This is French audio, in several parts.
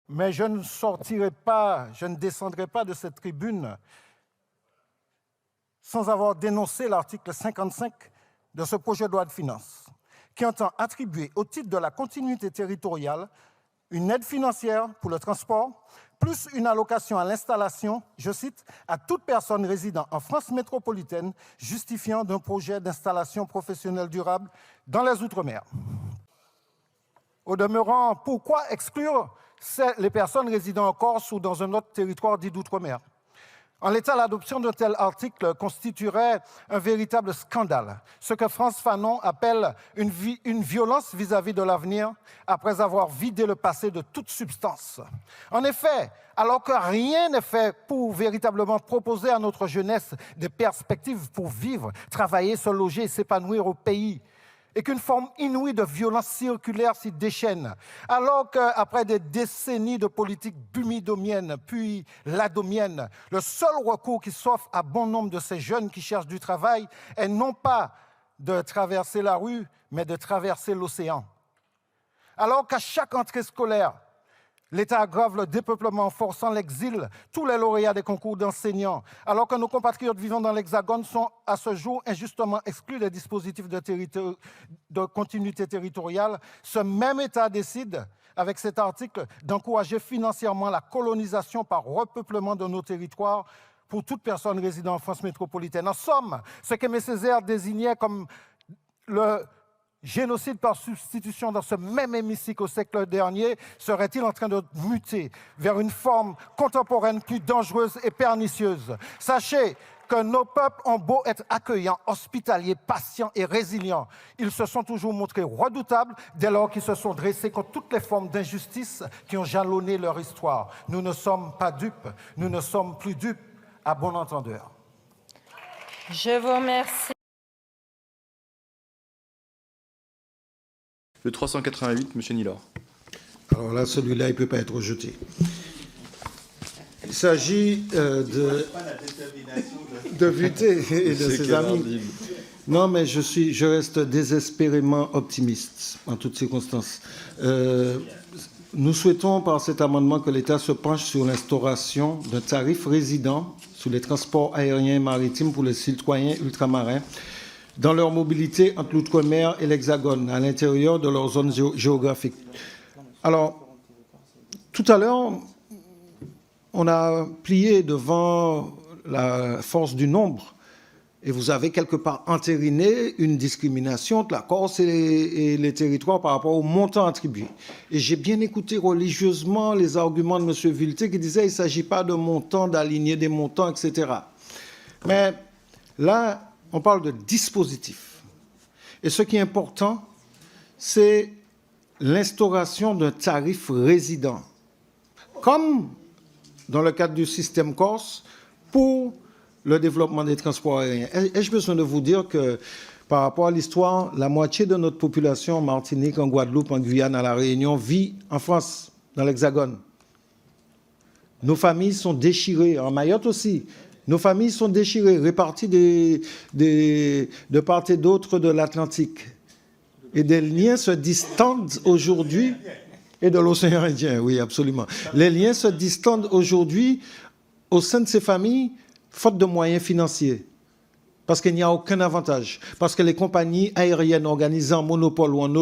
Mais je ne sortirai pas, je ne descendrai pas de cette tribune sans avoir dénoncé l'article 55 de ce projet de loi de finances, qui entend attribuer au titre de la continuité territoriale une aide financière pour le transport, plus une allocation à l'installation, je cite, à toute personne résidant en France métropolitaine justifiant d'un projet d'installation professionnelle durable dans les Outre-mer. Au demeurant, pourquoi exclure les personnes résidant en Corse ou dans un autre territoire dit d'outre-mer? En l'état, l'adoption d'un tel article constituerait un véritable scandale, ce que France Fanon appelle une violence vis-à-vis de l'avenir, après avoir vidé le passé de toute substance. En effet, alors que rien n'est fait pour véritablement proposer à notre jeunesse des perspectives pour vivre, travailler, se loger et s'épanouir au pays, et qu'une forme inouïe de violence circulaire s'y déchaîne, alors qu'après des décennies de politique bumidomienne, puis ladomienne, le seul recours qui s'offre à bon nombre de ces jeunes qui cherchent du travail est non pas de traverser la rue, mais de traverser l'océan. Alors qu'à chaque entrée scolaire, l'État aggrave le dépeuplement en forçant l'exil, tous les lauréats des concours d'enseignants, alors que nos compatriotes vivant dans l'Hexagone sont à ce jour injustement exclus des dispositifs de continuité territoriale, ce même État décide, avec cet article, d'encourager financièrement la colonisation par repeuplement de nos territoires pour toute personne résidant en France métropolitaine. En somme, ce qu'Aimé Césaire désignait comme le génocide par substitution dans ce même hémicycle au siècle dernier serait-il en train de muter vers une forme contemporaine plus dangereuse et pernicieuse? Sachez que nos peuples ont beau être accueillants, hospitaliers, patients et résilients, ils se sont toujours montrés redoutables dès lors qu'ils se sont dressés contre toutes les formes d'injustice qui ont jalonné leur histoire. Nous ne sommes pas dupes, nous ne sommes plus dupes, à bon entendeur. Je vous remercie. Le 388, M. Nilor. Alors là, celui-là, il ne peut pas être rejeté. Il s'agit de Vuittet et de ses amis. Non, mais je reste désespérément optimiste en toutes circonstances. Nous souhaitons par cet amendement que l'État se penche sur l'instauration d'un tarif résident sur les transports aériens et maritimes pour les citoyens ultramarins dans leur mobilité entre l'outre-mer et l'Hexagone, à l'intérieur de leur zone géographique. Alors, tout à l'heure, on a plié devant la force du nombre, et vous avez quelque part entériné une discrimination entre la Corse et les territoires par rapport au montant attribué. Et j'ai bien écouté religieusement les arguments de M. Vuilletet qui disait qu'il ne s'agit pas de montant, d'aligner des montants, etc. Mais là, on parle de dispositif. Et ce qui est important, c'est l'instauration d'un tarif résident, comme dans le cadre du système Corse, pour le développement des transports aériens. Ai-je besoin de vous dire que, par rapport à l'histoire, la moitié de notre population en Martinique, en Guadeloupe, en Guyane, à La Réunion, vit en France, dans l'Hexagone. Nos familles sont déchirées, en Mayotte aussi. Nos familles sont déchirées, réparties de part et d'autre de l'Atlantique. Et des liens se distendent aujourd'hui, et de l'océan Indien, oui, absolument. Les liens se distendent aujourd'hui au sein de ces familles, faute de moyens financiers. Parce qu'il n'y a aucun avantage. Parce que les compagnies aériennes organisées en monopole ou en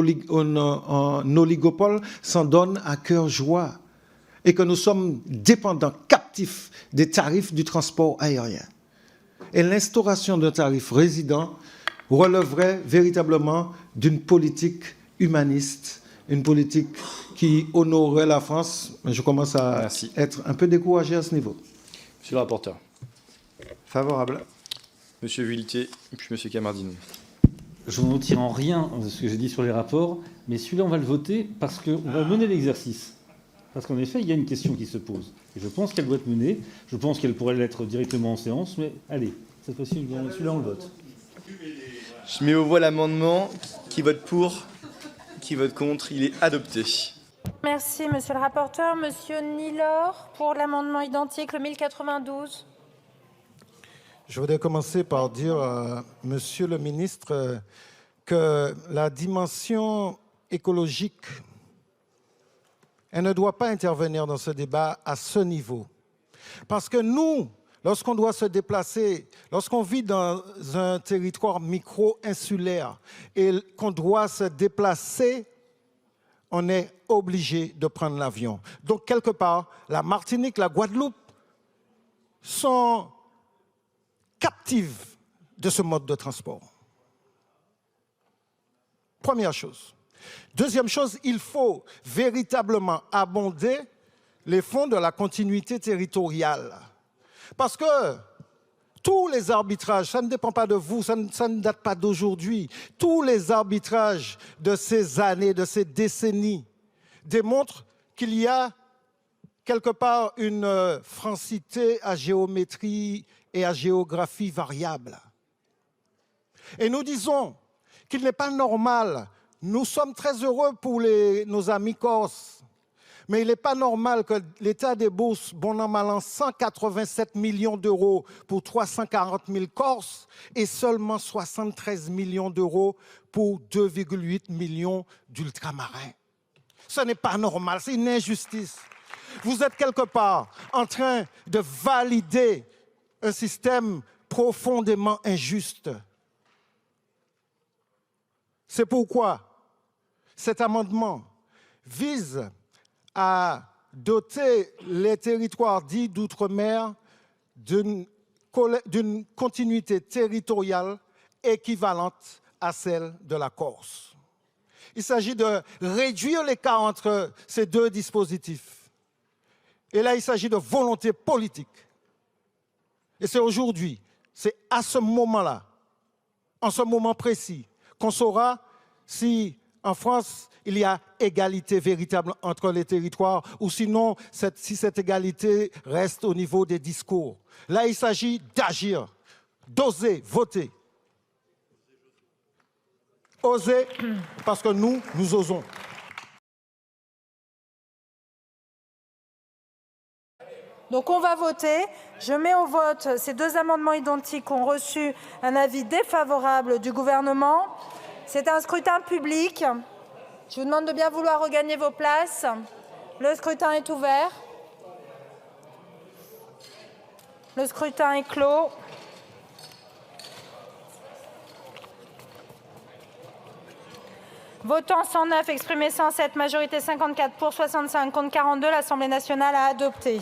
oligopole s'en donnent à cœur joie. Et que nous sommes dépendants, captifs des tarifs du transport aérien. Et l'instauration d'un tarif résident relèverait véritablement d'une politique humaniste, une politique qui honorerait la France. Je commence à être un peu découragé à ce niveau. Monsieur le rapporteur. Favorable. Monsieur Vuilletet, puis Monsieur Kamardine. Je ne retire en rien ce que j'ai dit sur les rapports, mais celui-là, on va le voter parce qu'on va mener l'exercice. Parce qu'en effet, il y a une question qui se pose. Et je pense qu'elle doit être menée. Je pense qu'elle pourrait l'être directement en séance. Mais allez, cette fois-ci, celui-là, on le vote. Je mets aux voix l'amendement. Qui vote pour? Qui vote contre? Il est adopté. Merci, monsieur le rapporteur. Monsieur Nilor, pour l'amendement identique, le 1092. Je voudrais commencer par dire, monsieur le ministre, que la dimension écologique elle ne doit pas intervenir dans ce débat à ce niveau. Parce que nous, lorsqu'on doit se déplacer, lorsqu'on vit dans un territoire micro-insulaire et qu'on doit se déplacer, on est obligé de prendre l'avion. Donc, quelque part, la Martinique, la Guadeloupe sont captives de ce mode de transport. Première chose. Deuxième chose, il faut véritablement abonder les fonds de la continuité territoriale. Parce que tous les arbitrages, ça ne dépend pas de vous, ça ne date pas d'aujourd'hui, tous les arbitrages de ces années, de ces décennies, démontrent qu'il y a quelque part une francité à géométrie et à géographie variable. Et nous disons qu'il n'est pas normal, nous sommes très heureux pour nos amis corses, mais il n'est pas normal que l'État débourse, bon an mal an, 187 millions d'euros pour 340 000 Corses et seulement 73 millions d'euros pour 2,8 millions d'ultramarins. Ce n'est pas normal, c'est une injustice. Vous êtes quelque part en train de valider un système profondément injuste. C'est pourquoi cet amendement vise à doter les territoires dits d'outre-mer d'une continuité territoriale équivalente à celle de la Corse. Il s'agit de réduire l'écart entre ces deux dispositifs. Et là, il s'agit de volonté politique. Et c'est aujourd'hui, c'est à ce moment-là, en ce moment précis, qu'on saura si en France, il y a égalité véritable entre les territoires ou sinon, si cette égalité reste au niveau des discours. Là, il s'agit d'agir, d'oser voter. Oser parce que nous osons. Donc on va voter. Je mets au vote ces deux amendements identiques qui ont reçu un avis défavorable du gouvernement. C'est un scrutin public. Je vous demande de bien vouloir regagner vos places. Le scrutin est ouvert. Le scrutin est clos. Votants 109, exprimés 107, majorité 54 pour, 65 contre 42, l'Assemblée nationale a adopté.